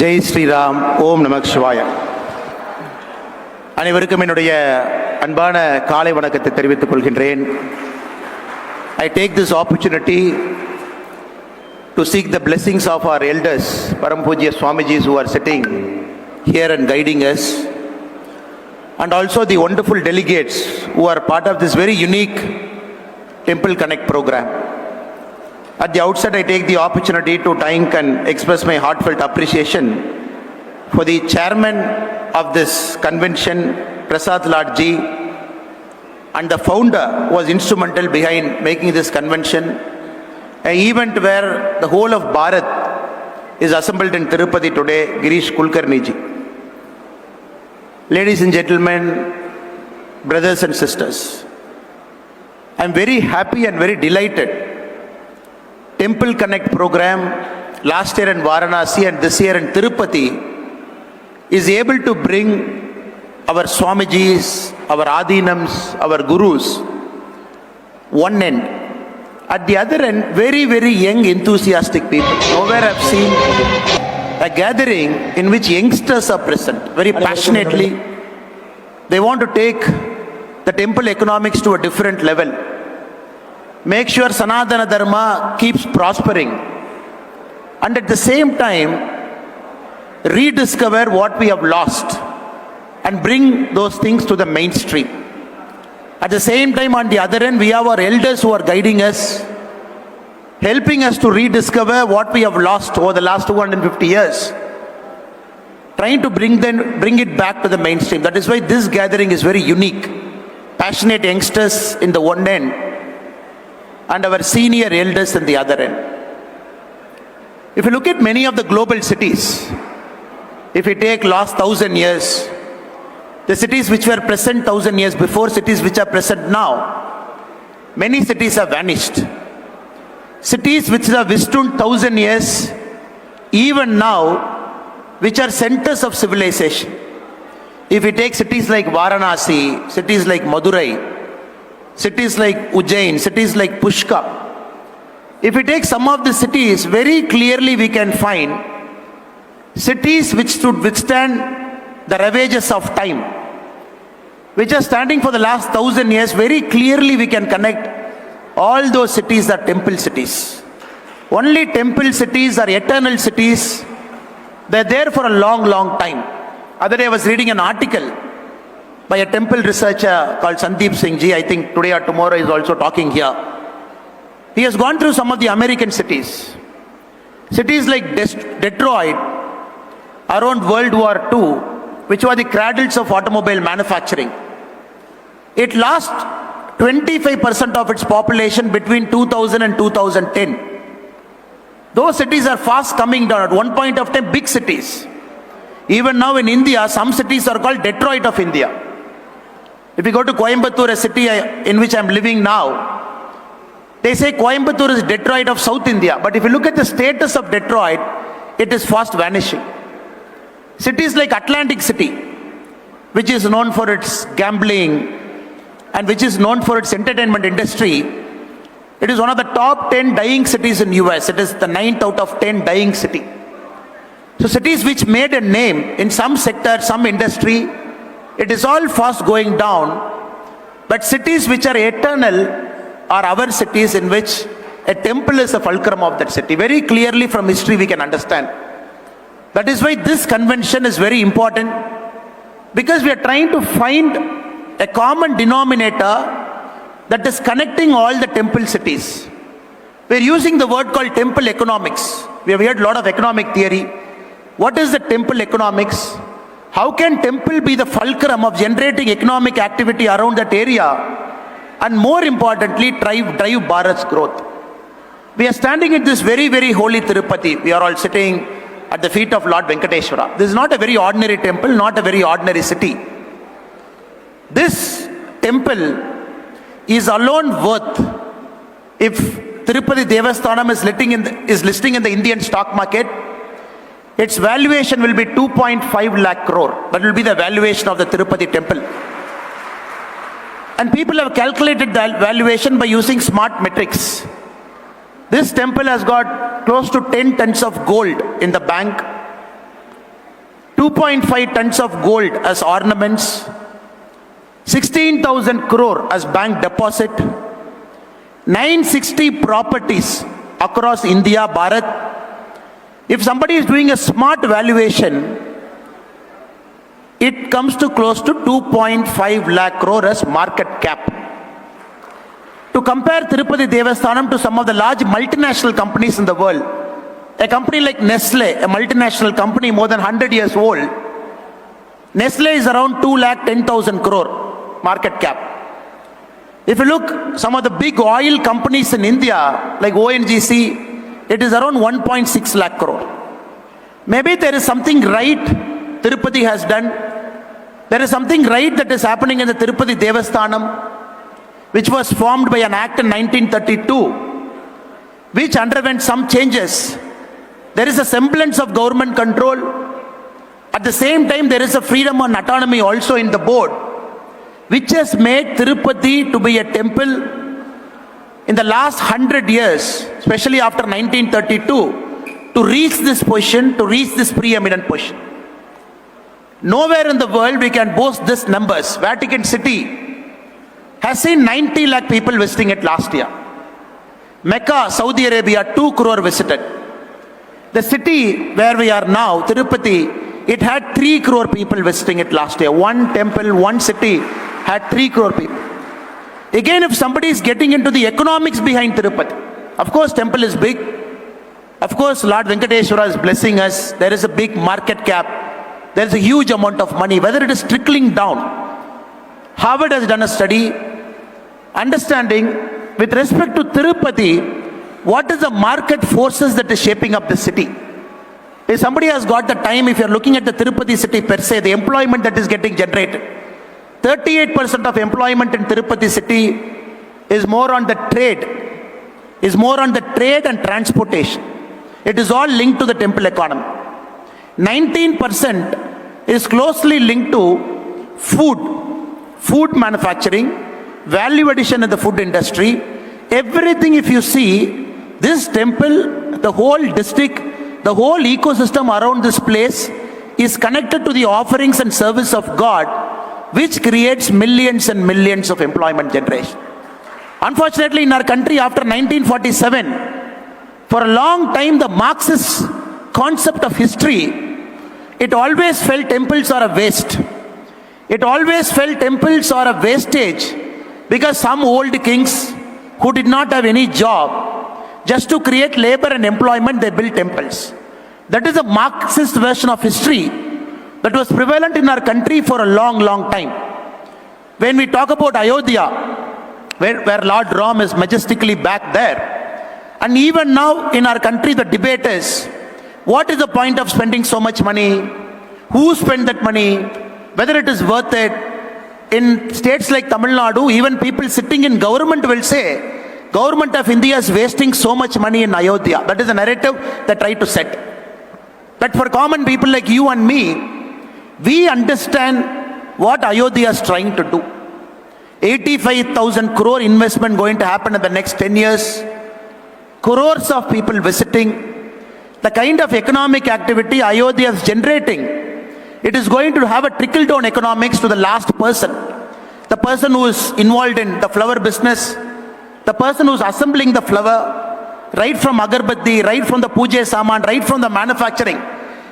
ஜெய் ஸ்ரீராம். ஓம் நமக் சிவாய. அனைவருக்கும் என்னுடைய அன்பான காலை வணக்கத்தை தெரிவித்துக் கொள்கின்றேன். I take this opportunity to seek the blessings of our elders, Param Pujya Swamijis who are sitting here and guiding us, and also the wonderful delegates who are part of this very unique Temple Connect program. At the outset, I take the opportunity to thank and express my heartfelt appreciation for the chairman of this convention, Prasad Ladji, and the founder was instrumental behind making this convention, an event where the whole of Bharat is assembled in Tirupati today, Girish Kulkarni ji. Ladies and gentlemen, brothers and sisters, I am very happy and very delighted. Temple Connect program last year in Varanasi and this year in Tirupati is able to bring our Swamijis, our Adinams, our Gurus, one end. At the other end, very, very young, enthusiastic people. Nowhere I've seen a gathering in which youngsters are present, very passionately. They want to take the temple economics to a different level. Make sure Sanatana Dharma keeps prospering. And at the same time, rediscover what we have lost and bring those things to the mainstream. At the same time, on the other end, we have our elders who are guiding us, helping us to rediscover what we have lost over the last 250 years, trying to bring it back to the mainstream. That is why this gathering is very unique. Passionate youngsters in the one end and our senior elders in the other end. If you look at many of the global cities, if we take last 1,000 years, the cities which were present 1,000 years before, cities which are present now, many cities have vanished. Cities which have withstood 1,000 years, even now, which are centers of civilization. If we take cities like Varanasi, cities like Madurai, cities like Ujjain, cities like Pushkar, if we take some of the cities, very clearly we can find cities which stood withstand the ravages of time, which are standing for the last 1,000 years. Very clearly we can connect all those cities are temple cities. Only temple cities are eternal cities. They're there for a long, long time. Other day I was reading an article by a temple researcher called Sandeep Singh ji. I think today or tomorrow is also talking here. He has gone through some of the American cities. Cities like Detroit around World War II, which were the cradles of automobile manufacturing. It lost 25% of its population between 2000 and 2010. Those cities are fast coming down. At one point of time, big cities. Even now in India, some cities are called Detroit of India. If you go to Coimbatore, a city in which I am living now, they say Coimbatore is Detroit of South India. But if you look at the status of Detroit, it is fast vanishing. Cities like Atlantic City, which is known for its gambling and which is known for its entertainment industry, it is one of the top 10 dying cities in US. It is the 9th out of 10 dying city. So cities which made a name in some sector, some industry, it is all fast going down. But cities which are eternal are our cities in which a temple is a fulcrum of that city. Very clearly from history we can understand. That is why this convention is very important, because we are trying to find a common denominator that is connecting all the temple cities. We are using the word called temple economics. We have heard a lot of economic theory. What is the temple economics? How can temple be the fulcrum of generating economic activity around that area, and more importantly, drive Bharat's growth? We are standing in this very, very holy Tirupati. We are all sitting at the feet of Lord Venkateshwara. This is not a very ordinary temple, not a very ordinary city. This temple is alone worth, if Tirupati Devasthanam is listing in the Indian stock market, its valuation will be 2.5 lakh crore. That will be the valuation of the Tirupati temple. And people have calculated the valuation by using smart metrics. This temple has got close to 10 tons of gold in the bank, 2.5 tons of gold as ornaments, 16,000 crore as bank deposit, 960 properties across India, Bharat. If somebody is doing a smart valuation, it comes to close to 2.5 lakh crore as market cap. To compare Tirupati Devasthanam to some of the large multinational companies in the world, a company like Nestle, a multinational company more than 100 years old, Nestle is around 2,10,000 crore market cap. If you look some of the big oil companies in India like ONGC, it is around 1.6 lakh crore. Maybe there is something right Tirupati has done. There is something right that is happening in the Tirupati Devasthanam, which was formed by an act in 1932, which underwent some changes. There is a semblance of government control. At the same time, there is a freedom and autonomy also in the board, which has made Tirupati to be a temple in the last 100 years, especially after 1932, to reach this position, to reach this preeminent position. Nowhere in the world we can boast these numbers. Vatican City has seen 90 lakh people visiting it last year. Mecca, Saudi Arabia, 2 crore visited. The city where we are now, Tirupati, it had 3 crore people visiting it last year. One temple, one city had 3 crore people. Again, if somebody is getting into the economics behind Tirupati, of course temple is big. Of course Lord Venkateshwara is blessing us. There is a big market cap. There is a huge amount of money. Whether it is trickling down, Harvard has done a study understanding with respect to Tirupati, what is the market forces that is shaping up the city. If somebody has got the time, if you are looking at the Tirupati city per se, the employment that is getting generated, 38% of employment in Tirupati city is more on the trade, and transportation. It is all linked to the temple economy. 19% is closely linked to food manufacturing, value addition in the food industry. Everything, if you see, this temple, the whole district, the whole ecosystem around this place is connected to the offerings and service of God, which creates millions and millions of employment generation. Unfortunately, in our country after 1947, for a long time the Marxist concept of history, it always felt temples are a waste. It always felt temples are a wastage because some old kings who did not have any job, just to create labor and employment, they built temples. That is a Marxist version of history that was prevalent in our country for a long, long time. When we talk about Ayodhya, where Lord Ram is majestically back there, and even now in our country the debate is, what is the point of spending so much money? Who spent that money? Whether it is worth it? In states like Tamil Nadu, even people sitting in government will say, government of India is wasting so much money in Ayodhya. That is the narrative they try to set. But for common people like you and me, we understand what Ayodhya is trying to do. 85,000 crore investment going to happen in the next 10 years. Crores of people visiting. The kind of economic activity Ayodhya is generating, it is going to have a trickle-down economics to the last person. The person who is involved in the flower business, the person who is assembling the flower, right from agarbatti, right from the puja saman, right from the manufacturing.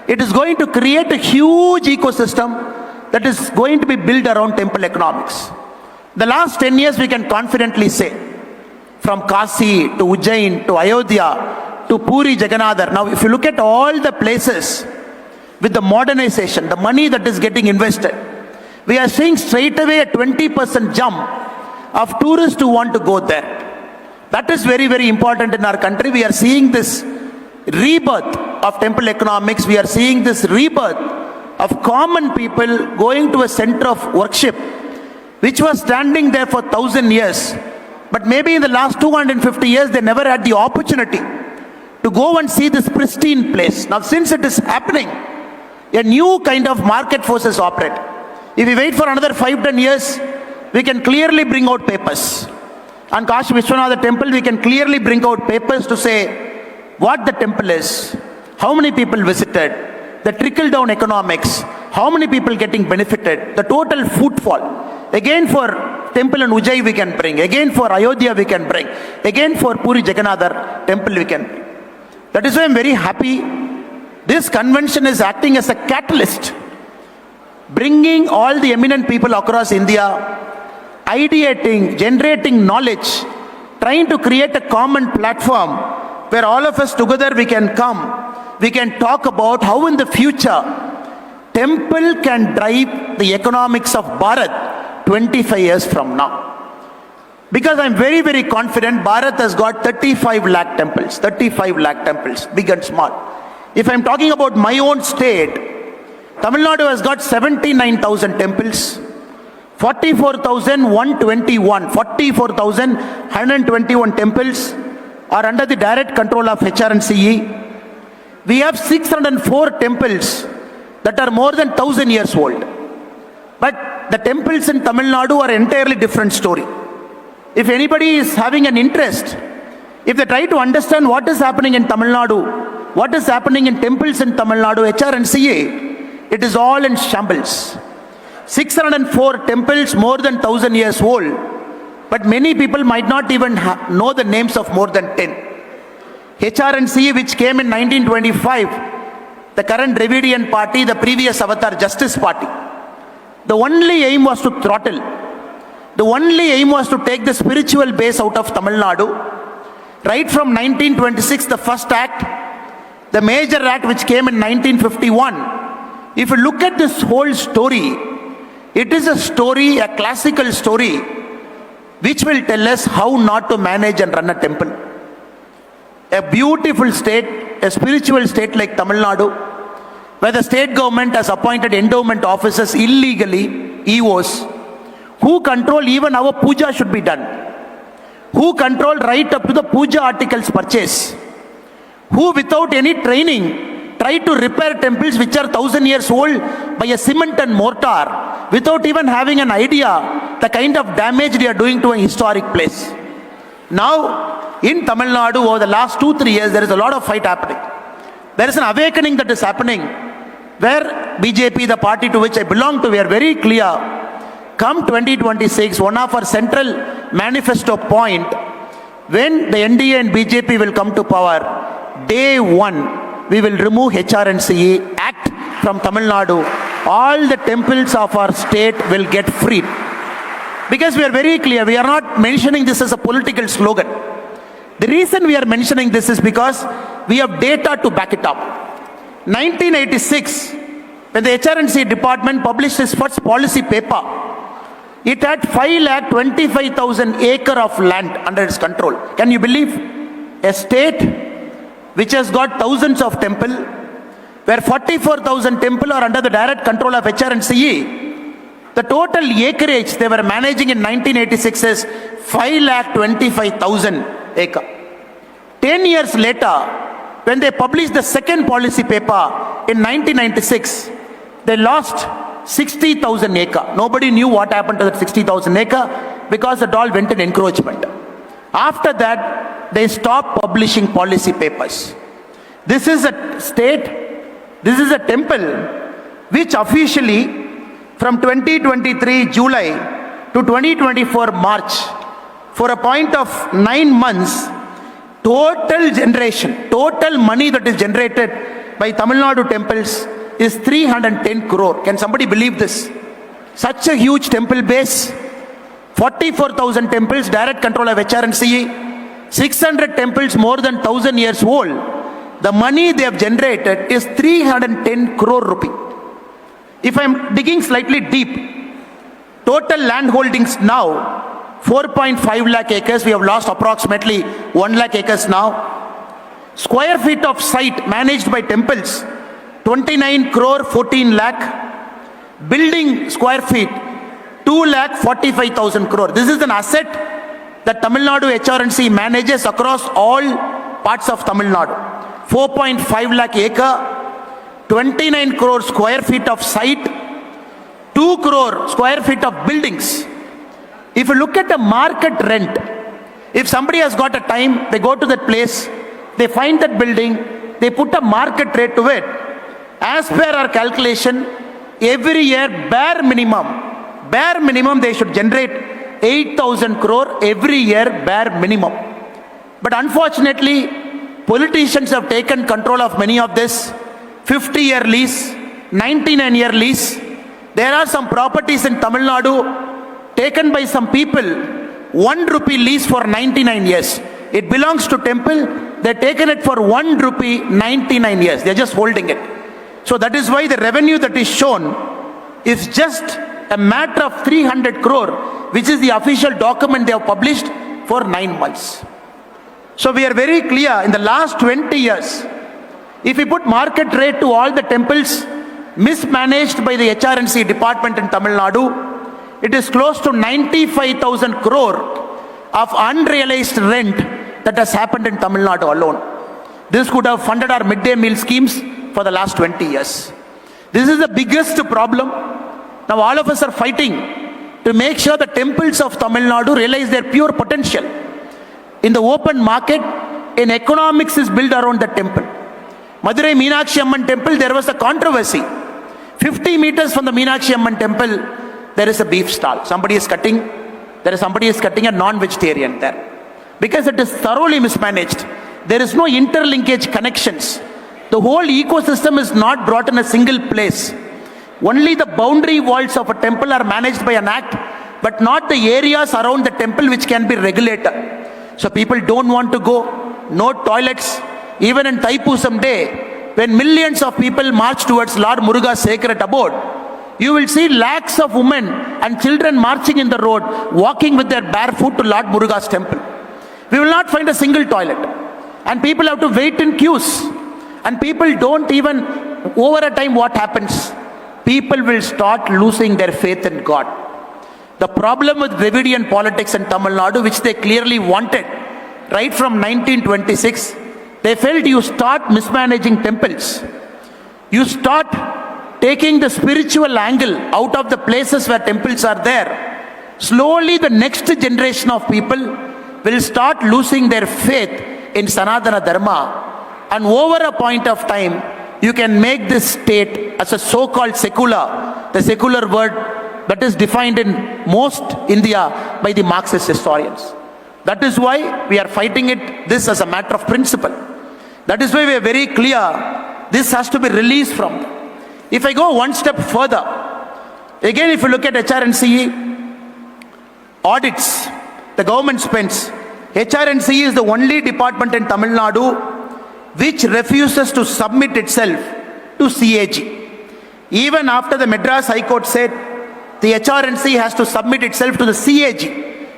It is going to create a huge ecosystem that is going to be built around temple economics. The last 10 years we can confidently say, from Kasi to Ujjain to Ayodhya to Puri Jagannathar. Now if you look at all the places with the modernization, the money that is getting invested, we are seeing straight away a 20% jump of tourists who want to go there. That is very, very important in our country. We are seeing this rebirth of temple economics. We are seeing this rebirth of common people going to a center of worship, which was standing there for 1,000 years. But maybe in the last 250 years, they never had the opportunity to go and see this pristine place. Now, since it is happening, a new kind of market forces operate. If we wait for another 5-10 years, we can clearly bring out papers. On Kashi Vishwanath temple, we can clearly bring out papers to say what the temple is, how many people visited, the trickle-down economics, how many people getting benefited, the total footfall. Again for temple in Ujjayi we can bring, again for Ayodhya we can bring, again for Puri Jagannathar temple we can bring. That is why I am very happy. This convention is acting as a catalyst, bringing all the eminent people across India, ideating, generating knowledge, trying to create a common platform where all of us together we can come, we can talk about how in the future temple can drive the economics of Bharat 25 years from now. Because I'm very, very confident Bharat has got 35 lakh temples, big and small. If I'm talking about my own state, Tamil Nadu has got 79,000 temples, 44,121 temples are under the direct control of HR&CE. We have 604 temples that are more than 1,000 years old. But the temples in Tamil Nadu are entirely different story. If anybody is having an interest, if they try to understand what is happening in Tamil Nadu, what is happening in temples in Tamil Nadu, HR&CE, it is all in shambles. 604 temples more than 1,000 years old, but many people might not even know the names of more than 10. HR&CE, which came in 1925, the current Dravidian party, the previous Avatar Justice Party, the only aim was to throttle. The only aim was to take the spiritual base out of Tamil Nadu. Right from 1926, the first act, the major act which came in 1951. If you look at this whole story, it is a story, a classical story, which will tell us how not to manage and run a temple. A beautiful state, a spiritual state like Tamil Nadu, where the state government has appointed endowment officers illegally, EOs, who control even our puja should be done, who control right up to the puja articles purchase, who without any training try to repair temples which are 1,000 years old by a cement and mortar without even having an idea the kind of damage they are doing to a historic place. Now, in Tamil Nadu, over the last 2-3 years, there is a lot of fight happening. There is an awakening that is happening where BJP, the party to which I belong to, we are very clear. Come 2026, one of our central manifesto point, when the NDA and BJP will come to power, day one, we will remove HR&CE Act from Tamil Nadu. All the temples of our state will get freed. Because we are very clear, we are not mentioning this as a political slogan. The reason we are mentioning this is because we have data to back it up. 1986, when the HR&CE department published its first policy paper, it had 5,25,000 acres of land under its control. Can you believe? A state which has got thousands of temples, where 44,000 temples are under the direct control of HR&CE. The total acreage they were managing in 1986 is 5,25,000 acres. 10 years later, when they published the second policy paper in 1996, they lost 60,000 acres. Nobody knew what happened to that 60,000 acres because it all went in encroachment. After that, they stopped publishing policy papers. This is a state, this is a temple which officially from 2023 July to 2024 March, for a point of 9 months, total generation, total money that is generated by Tamil Nadu temples is 310 crore. Can somebody believe this? Such a huge temple base, 44,000 temples, direct control of HR&CE, 600 temples more than 1,000 years old. The money they have generated is 310 crore rupee. If I am digging slightly deep, total land holdings now, 4.5 lakh acres, we have lost approximately 1 lakh acres now. Square feet of site managed by temples, 29 crore 14 lakh. Building square feet, 2 lakh 45,000 crore. This is an asset that Tamil Nadu HR&CE manages across all parts of Tamil Nadu. 4.5 lakh acre, 29 crore square feet of site, 2 crore square feet of buildings. If you look at the market rent, If somebody has got a time, they go to that place, they find that building, they put a market rate to it. As per our calculation, every year, bare minimum, they should generate 8,000 crore every year, bare minimum. But unfortunately, politicians have taken control of many of this. 50-year lease, 99-year lease. There are some properties in Tamil Nadu taken by some people, 1 rupee lease for 99 years. It belongs to temple. They've taken it for 1 rupee 99 years. They're just holding it. So that is why the revenue that is shown is just a matter of 300 crore, which is the official document they have published for 9 months. So we are very clear, in the last 20 years, if we put market rate to all the temples mismanaged by the HRNC department in Tamil Nadu, it is close to 95,000 crore of unrealized rent that has happened in Tamil Nadu alone. This could have funded our midday meal schemes for the last 20 years. This is the biggest problem. Now all of us are fighting to make sure the temples of Tamil Nadu realize their pure potential. In the open market, an economics is built around the temple. Madurai Meenakshi Amman temple, there was a controversy. 50 meters from the Meenakshi Amman temple, there is a beef stall. Somebody is cutting a non-vegetarian there. Because it is thoroughly mismanaged. There is no interlinkage connections. The whole ecosystem is not brought in a single place. Only the boundary walls of a temple are managed by an act, but not the areas around the temple which can be regulated. So people don't want to go, no toilets. Even in Thaipusam day, when millions of people march towards Lord Muruga's sacred abode, you will see lakhs of women and children marching in the road, walking with their bare foot to Lord Muruga's temple. We will not find a single toilet. And people have to wait in queues. And people don't even, over a time what happens? People will start losing their faith in God. The problem with Dravidian politics in Tamil Nadu, which they clearly wanted, right from 1926, they felt you start mismanaging temples. You start taking the spiritual angle out of the places where temples are there. Slowly the next generation of people will start losing their faith in Sanatana Dharma. And over a point of time, you can make this state as a so-called secular, the secular word that is defined in most India by the Marxist historians. That is why we are fighting this as a matter of principle. That is why we are very clear, this has to be released from them. If I go one step further, again if you look at HRNC audits, the government spends, HRNC is the only department in Tamil Nadu which refuses to submit itself to CAG. Even after the Madras High Court said the HRNC has to submit itself to the CAG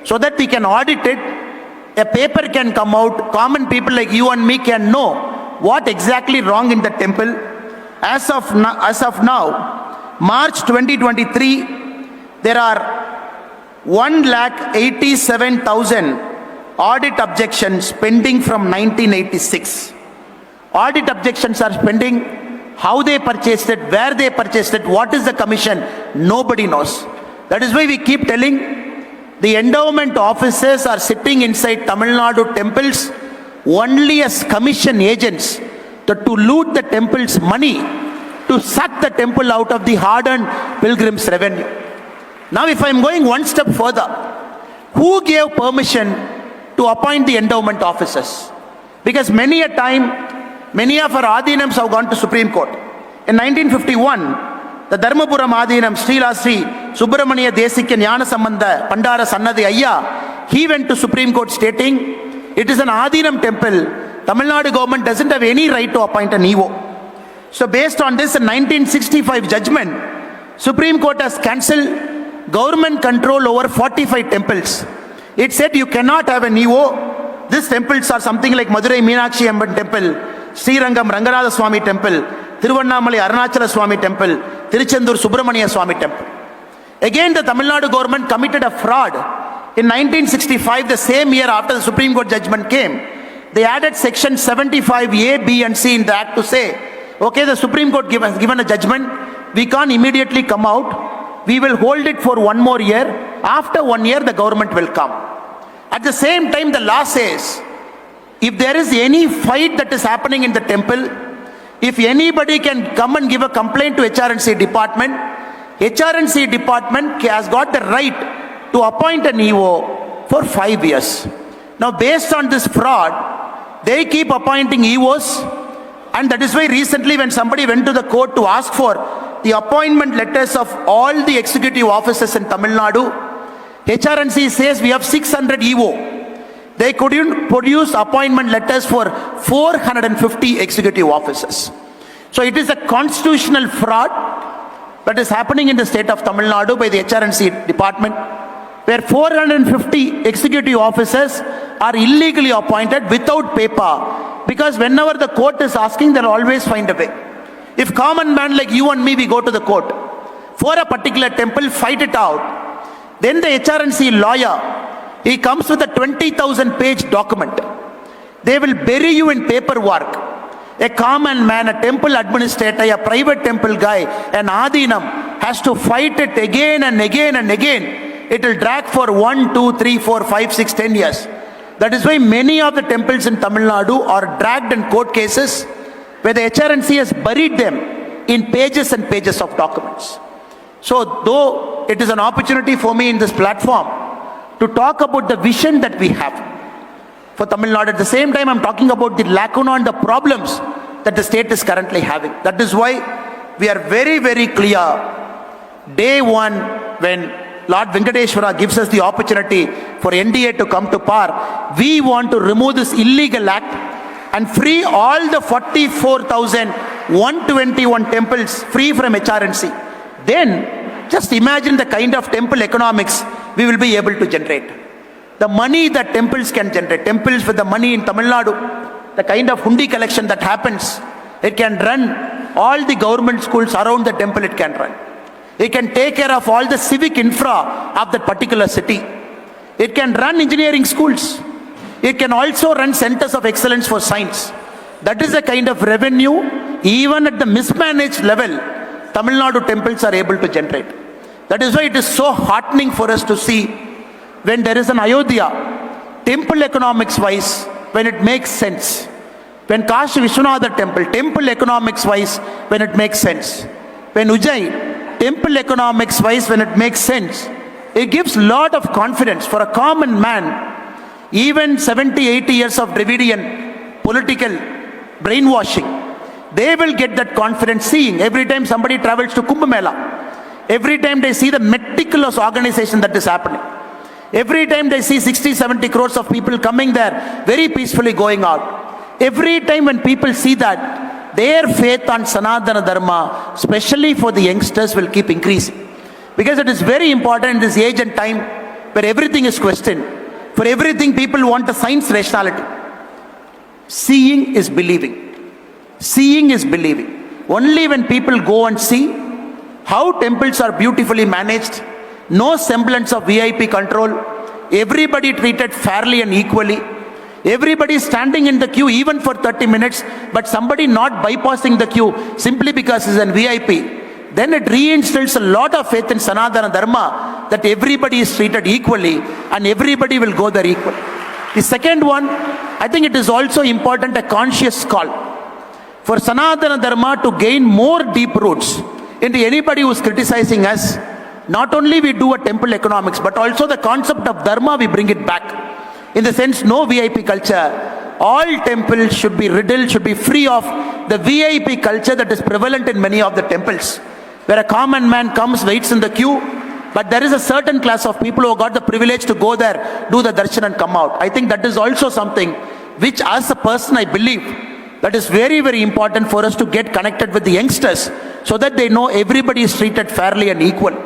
so that we can audit it, a paper can come out, common people like you and me can know what exactly wrong in the temple. As of now, March 2023, there are 1,87,000 audit objections pending from 1986. Audit objections are pending. How they purchased it, where they purchased it, what is the commission, nobody knows. That is why we keep telling the endowment officers are sitting inside Tamil Nadu temples only as commission agents to loot the temple's money, to suck the temple out of the hard-earned pilgrims' revenue. Now if I am going one step further, who gave permission to appoint the endowment officers? Because many a time, many of our Adinams have gone to Supreme Court. In 1951, the Dharmapuram Adinam, Srila Sri Subramaniya Desikya Jnana Sambandha Pandara Sannadi Ayya, he went to Supreme Court stating, it is an Adinam temple, Tamil Nadu government doesn't have any right to appoint an EO. So based on this, in 1965 judgment, Supreme Court has cancelled government control over 45 temples. It said you cannot have an EO. These temples are something like Madurai Meenakshi Amman temple, Srirangam Ranganatha Swami temple, Tiruvannamalai Arunachala Swami temple, Tiruchendur Subramaniya Swami temple. Again, the Tamil Nadu government committed a fraud. In 1965, the same year after the Supreme Court judgment came, they added section 75A, B and C in the act to say, okay, the Supreme Court has given a judgment, we can't immediately come out, we will hold it for one more year, after 1 year the government will come. At the same time, the law says, if there is any fight that is happening in the temple, if anybody can come and give a complaint to HRNC department has got the right to appoint an EO for 5 years. Now, based on this fraud, they keep appointing EOs, and that is why recently when somebody went to the court to ask for the appointment letters of all the executive officers in Tamil Nadu, HRNC says we have 600 EO. They couldn't produce appointment letters for 450 executive officers. So it is a constitutional fraud that is happening in the state of Tamil Nadu by the HRNC department, where 450 executive officers are illegally appointed without paper, because whenever the court is asking, they'll always find a way. If common man like you and me, we go to the court for a particular temple, fight it out, then the HRNC lawyer, he comes with a 20,000 page document. They will bury you in paperwork. A common man, a temple administrator, a private temple guy, an adinam has to fight it again and again and again. It will drag for 1, 2, 3, 4, 5, 6, 10 years. That is why many of the temples in Tamil Nadu are dragged in court cases where the HRNC has buried them in pages and pages of documents. So though it is an opportunity for me in this platform to talk about the vision that we have for Tamil Nadu, at the same time I'm talking about the lacuna and the problems that the state is currently having. That is why we are very, very clear. Day one, when Lord Venkateshwara gives us the opportunity for NDA to come to power, we want to remove this illegal act and free all the 44,121 temples free from HRNC. Then just imagine the kind of temple economics we will be able to generate. The money that temples can generate, temples with the money in Tamil Nadu, the kind of hundi collection that happens, it can run all the government schools around the temple, it can run. It can take care of all the civic infra of that particular city. It can run engineering schools. It can also run centers of excellence for science. That is the kind of revenue, even at the mismanaged level, Tamil Nadu temples are able to generate. That is why it is so heartening for us to see when there is an Ayodhya, temple economics wise, when it makes sense. When Kashi Vishwanatha temple, temple economics wise, when it makes sense. When Ujjain, temple economics wise, when it makes sense. It gives lot of confidence for a common man. Even 70, 80 years of Dravidian political brainwashing, they will get that confidence seeing every time somebody travels to Kumbh Mela. Every time they see the meticulous organization that is happening. Every time they see 60, 70 crores of people coming there, very peacefully going out. Every time when people see that, their faith on Sanatana Dharma, especially for the youngsters, will keep increasing. Because it is very important in this age and time where everything is questioned. For everything, people want a science rationality. Seeing is believing. Seeing is believing. Only when people go and see how temples are beautifully managed, no semblance of VIP control, everybody treated fairly and equally, everybody standing in the queue even for 30 minutes, but somebody not bypassing the queue simply because he's a VIP, then it reinstills a lot of faith in Sanatana Dharma that everybody is treated equally and everybody will go there equally. The second one, I think it is also important, a conscious call for Sanatana Dharma to gain more deep roots into anybody who is criticizing us. Not only we do a temple economics, but also the concept of Dharma, we bring it back. In the sense, no VIP culture. All temples should be riddled, should be free of the VIP culture that is prevalent in many of the temples, where a common man comes, waits in the queue, but there is a certain class of people who got the privilege to go there, do the darshan and come out. I think that is also something which, as a person, I believe that is very, very important for us to get connected with the youngsters so that they know everybody is treated fairly and equal.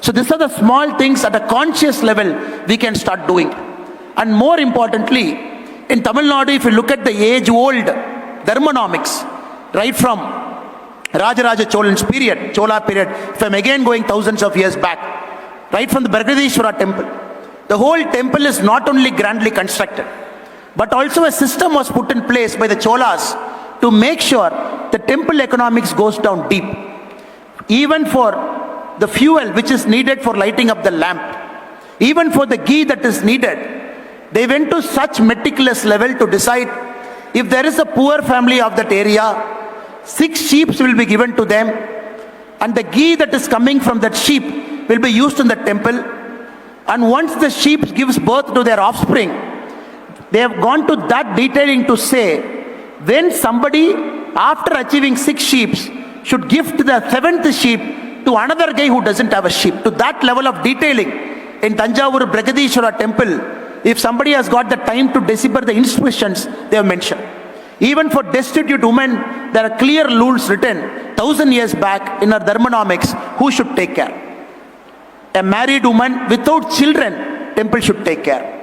So these are the small things at a conscious level we can start doing. And more importantly, in Tamil Nadu, if you look at the age-old Dharmanomics, right from Rajaraja Cholan's period, Chola period, if I'm again going thousands of years back, right from the Brihadeeswara temple, the whole temple is not only grandly constructed, but also a system was put in place by the Cholas to make sure the temple economics goes down deep. Even for the fuel which is needed for lighting up the lamp, even for the ghee that is needed, They went to such meticulous level to decide if there is a poor family of that area, 6 sheep will be given to them, and the ghee that is coming from that sheep will be used in the temple. And once the sheep gives birth to their offspring, they have gone to that detailing to say, when somebody, after achieving 6 sheep, should gift the 7th sheep to another guy who doesn't have a sheep. To that level of detailing in Tanjavur Brigadishwara temple, if somebody has got the time to decipher the inscriptions, they have mentioned. Even for destitute women, there are clear rules written 1000 years back in our Dharmanomics, who should take care. A married woman without children, temple should take care.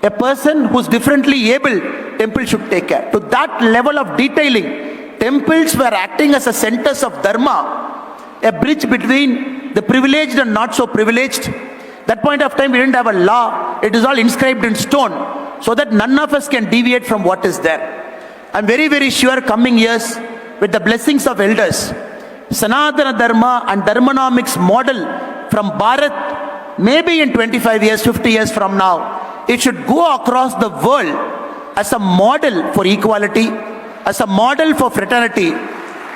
A person who is differently able, temple should take care. To that level of detailing, temples were acting as a centers of dharma, a bridge between the privileged and not so privileged. That point of time, we didn't have a law. It is all inscribed in stone, so that none of us can deviate from what is there. I'm very, very sure coming years, with the blessings of elders, Sanatana Dharma and Dharmanomics model from Bharat, maybe in 25 years, 50 years from now, it should go across the world as a model for equality, as a model for fraternity,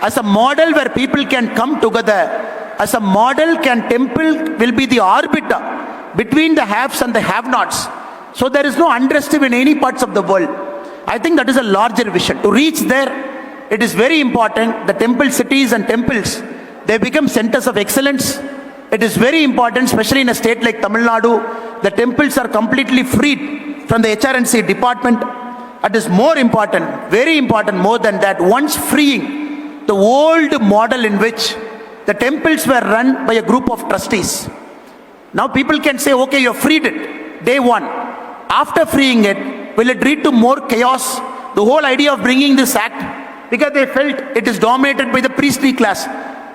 as a model where people can come together. As a model, temple will be the arbiter between the haves and the have-nots. So there is no unrest in any parts of the world. I think that is a larger vision. To reach there, it is very important. The temple cities and temples, they become centers of excellence. It is very important, especially in a state like Tamil Nadu, the temples are completely freed from the HRNC department. It is more important, very important, more than that, once freeing the old model in which the temples were run by a group of trustees. Now people can say, okay, you have freed it, day one. After freeing it, will it lead to more chaos? The whole idea of bringing this act, because they felt it is dominated by the priestly class.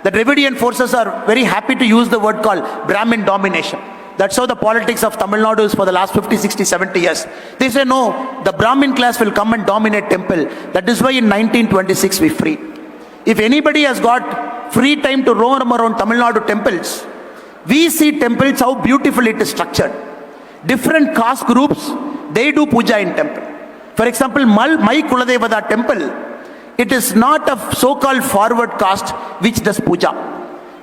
The Dravidian forces are very happy to use the word called Brahmin domination. That's how the politics of Tamil Nadu is for the last 50, 60, 70 years. They say, no, the Brahmin class will come and dominate temple. That is why in 1926 we freed. If anybody has got free time to roam around Tamil Nadu temples, we see temples, how beautifully it is structured. Different caste groups, they do puja in temple. For example, my Kuladevada temple, it is not a so-called forward caste which does puja.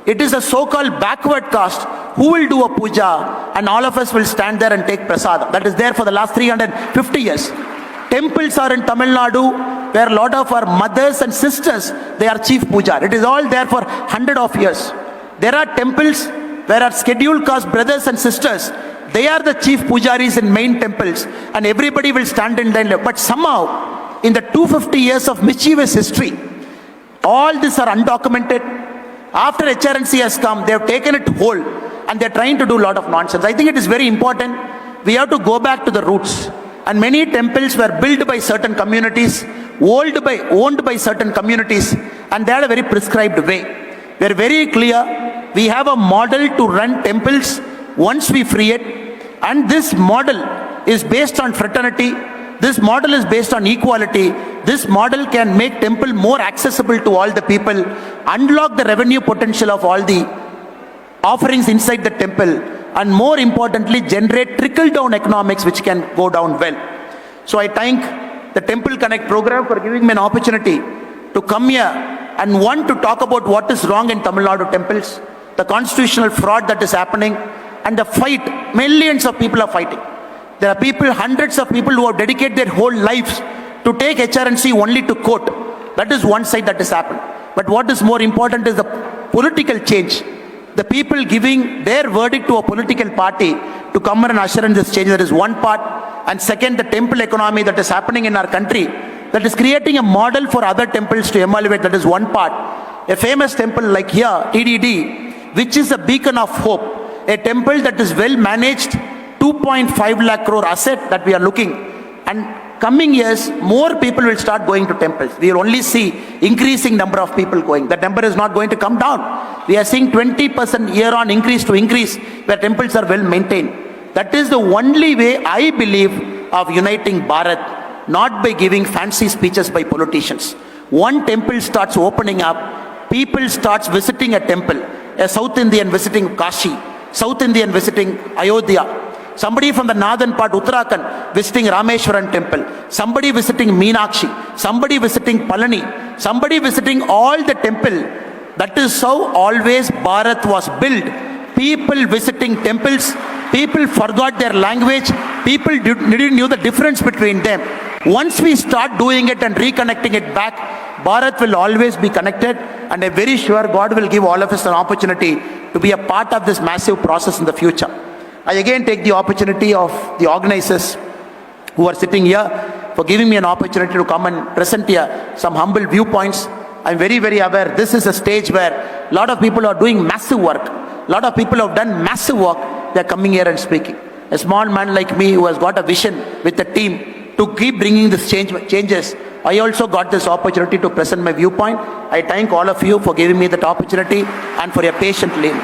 It is a so-called backward caste who will do a puja, and all of us will stand there and take prasad. That is there for the last 350 years. Temples are in Tamil Nadu, where a lot of our mothers and sisters, they are chief puja. It is all there for 100 of years. There are temples where our scheduled caste brothers and sisters, they are the chief pujaris in main temples, and everybody will stand in line. But somehow, in the 250 years of mischievous history, all this are undocumented. After HRNC has come, they have taken it whole, and they are trying to do a lot of nonsense. I think it is very important. We have to go back to the roots. And many temples were built by certain communities, owned by certain communities, and they had a very prescribed way. We are very clear. We have a model to run temples once we free it, and this model is based on fraternity. This model is based on equality. This model can make temple more accessible to all the people, unlock the revenue potential of all the offerings inside the temple, and more importantly, generate trickle-down economics which can go down well. So I thank the Temple Connect program for giving me an opportunity to come here and to talk about what is wrong in Tamil Nadu temples, the constitutional fraud that is happening, and the fight. Millions of people are fighting. There are people, hundreds of people who have dedicated their whole lives to take HRNC only to court. That is one side that has happened. But what is more important is the political change. The people giving their verdict to a political party to come and usher in this change. That is one part. And second, the temple economy that is happening in our country, that is creating a model for other temples to emulate. That is one part. A famous temple like here, TDD, which is a beacon of hope. A temple that is well managed, 2.5 lakh crore asset that we are looking. And coming years, more people will start going to temples. We will only see increasing number of people going. That number is not going to come down. We are seeing 20% year on increase where temples are well maintained. That is the only way, I believe, of uniting Bharat, not by giving fancy speeches by politicians. One temple starts opening up, people starts visiting a temple. A South Indian visiting Kashi, South Indian visiting Ayodhya, somebody from the northern part, Uttarakhand, visiting Rameshwaran temple, somebody visiting Meenakshi, somebody visiting Palani, somebody visiting all the temple. That is how always Bharat was built. People visiting temples, people forgot their language, people didn't know the difference between them. Once we start doing it and reconnecting it back, Bharat will always be connected, and I'm very sure God will give all of us an opportunity to be a part of this massive process in the future. I again take the opportunity of the organizers who are sitting here for giving me an opportunity to come and present here some humble viewpoints. I'm very, very aware this is a stage where a lot of people are doing massive work. A lot of people have done massive work. They're coming here and speaking. A small man like me who has got a vision with a team to keep bringing this changes. I also got this opportunity to present my viewpoint. I thank all of you for giving me that opportunity and for your patient listening.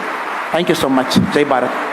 Thank you so much. Jai Bharat.